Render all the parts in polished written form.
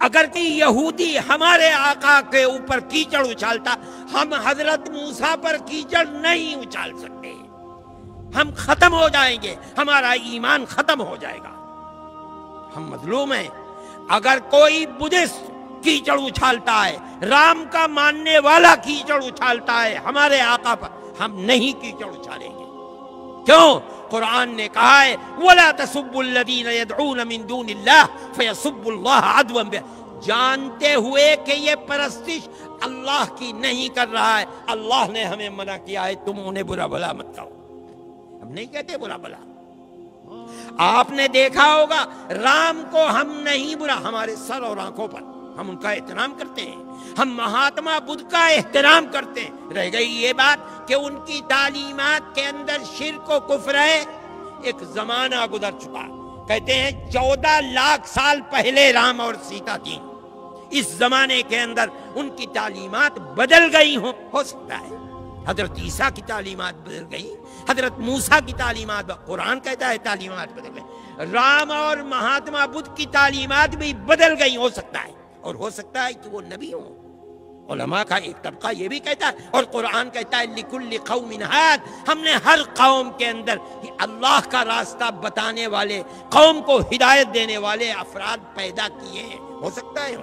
اگر کوئی یہودی ہمارے آقا کے اوپر کیچڑ اچھالتا، ہم حضرت موسیٰ پر کیچڑ نہیں اچھال سکتے، ہم ختم ہو جائیں گے، ہمارا ایمان ختم ہو جائے گا، ہم مظلوم ہیں۔ اگر کوئی بدھسٹ کیچڑ اچھالتا ہے، رام کا ماننے والا کیچڑ اچھالتا ہے ہمارے آقا پر، ہم نہیں کیچڑ اچھالیں گے۔ کیوں؟ قرآن نے کہا ہے وَلَا تَسُبُّوا الَّذِينَ يَدْعُونَ مِن دُونِ اللَّهِ فَيَسُبُّوا اللَّهَ عَدْوًا، جانتے ہوئے کہ یہ پرستش اللہ کی نہیں کر رہا ہے، اللہ نے ہمیں منع کیا ہے تم انہیں برا بھلا مت کہو، ہم نہیں کہتے برا بھلا۔ آپ نے دیکھا ہوگا رام کو ہم نہیں برا، ہمارے سر اور آنکھوں پر ہم ان کا احترام کرتے ہیں، ہم مہاتما بدھ کا احترام کرتے ہیں۔ رہ گئی یہ بات کہ ان کی تعلیمات کے اندر شرک و کفر ہے، ایک زمانہ گزر چکا، کہتے ہیں 14 لاکھ سال پہلے رام اور سیتا تھی، اس زمانے کے اندر ان کی تعلیمات بدل گئی ہو سکتا ہے حضرت عیسیٰ کی تعلیمات بدل گئی، حضرت موسیٰ کی تعلیمات، قرآن کہتا ہے تعلیمات بدل گئی، رام اور مہاتما بدھ کی تعلیمات بھی بدل گئی، ہو سکتا ہے، اور ہو سکتا ہے کہ وہ نبی ہوں۔ علماء کا ایک طبقہ یہ بھی کہتا ہے، اور قرآن کہتا ہے لِكُلِّ قَوْمٍ هَادٍ، ہم نے ہر قوم کے اندر اللہ کا راستہ بتانے والے، قوم کو ہدایت دینے والے افراد پیدا کیے ہیں، ہو سکتا ہے۔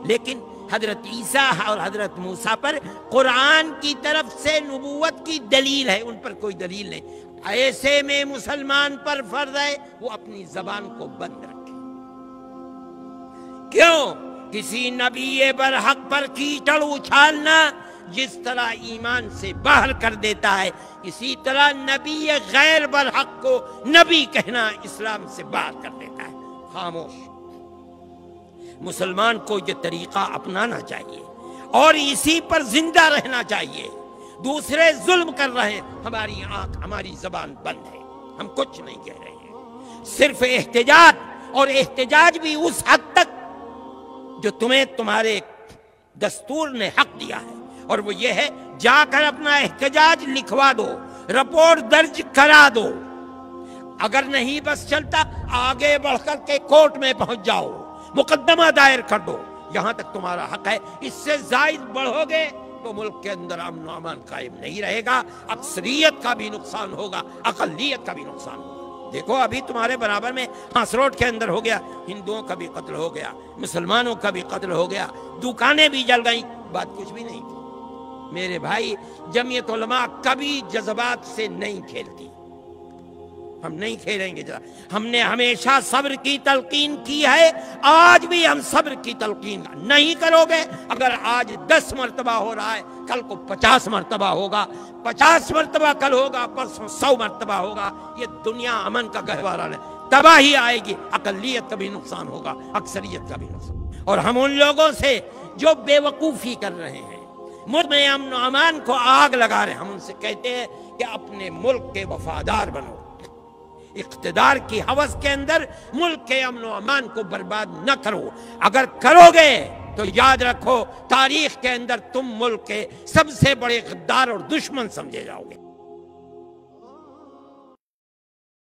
لیکن حضرت عیسیٰ اور حضرت موسیٰ پر قرآن کی طرف سے نبوت کی دلیل ہے، ان پر کوئی دلیل نہیں۔ ایسے میں مسلمان پر فرض ہے وہ اپنی زبان کو بند رکھے۔ کیوں؟ کسی نبی برحق پر کیچڑ اچھالنا جس طرح ایمان سے باہر کر دیتا ہے، اسی طرح نبی غیر برحق کو نبی کہنا اسلام سے باہر کر دیتا ہے۔ خاموش۔ مسلمان کو یہ طریقہ اپنانا چاہیے اور اسی پر زندہ رہنا چاہیے۔ دوسرے ظلم کر رہے ہیں، ہماری آنکھ، ہماری زبان بند ہے، ہم کچھ نہیں کہہ رہے ہیں، صرف احتجاج، اور احتجاج بھی اس حد تک جو تمہیں تمہارے دستور نے حق دیا ہے، اور وہ یہ ہے جا کر اپنا احتجاج لکھوا دو، رپورٹ درج کرا دو، اگر نہیں بس چلتا آگے بڑھ کر کے کورٹ میں پہنچ جاؤ، مقدمہ دائر کر دو، یہاں تک تمہارا حق ہے۔ اس سے زائد بڑھو گے تو ملک کے اندر امن و امان قائم نہیں رہے گا، اکثریت کا بھی نقصان ہوگا، اقلیت کا بھی نقصان ہوگا۔ دیکھو ابھی تمہارے برابر میں ہانس روڈ کے اندر ہو گیا، ہندوؤں کا بھی قتل ہو گیا، مسلمانوں کا بھی قتل ہو گیا، دکانیں بھی جل گئیں، بات کچھ بھی نہیں تھی۔ میرے بھائی، جمعیت علماء کبھی جذبات سے نہیں کھیلتی، ہم نہیں کھیلیں گے۔ ہم نے ہمیشہ صبر کی تلقین کی ہے، آج بھی ہم صبر کی تلقین نہیں کرو گے۔ اگر آج 10 مرتبہ ہو رہا ہے، کل کو 50 مرتبہ ہوگا، 50 مرتبہ کل ہوگا، پرسوں 100 مرتبہ ہوگا، یہ دنیا امن کا گہوارہ ہے، تباہی آئے گی، اقلیت کا بھی نقصان ہوگا، اکثریت کا بھی نقصان۔ اور ہم ان لوگوں سے جو بے وقوفی کر رہے ہیں، ملک میں امن و امان کو آگ لگا رہے ہیں، ہم ان سے کہتے ہیں کہ اپنے ملک کے وفادار بنو، اقتدار کی ہوس کے اندر ملک کے امن و امان کو برباد نہ کرو۔ اگر کرو گے تو یاد رکھو تاریخ کے اندر تم ملک کے سب سے بڑے غدار اور دشمن سمجھے جاؤ گے۔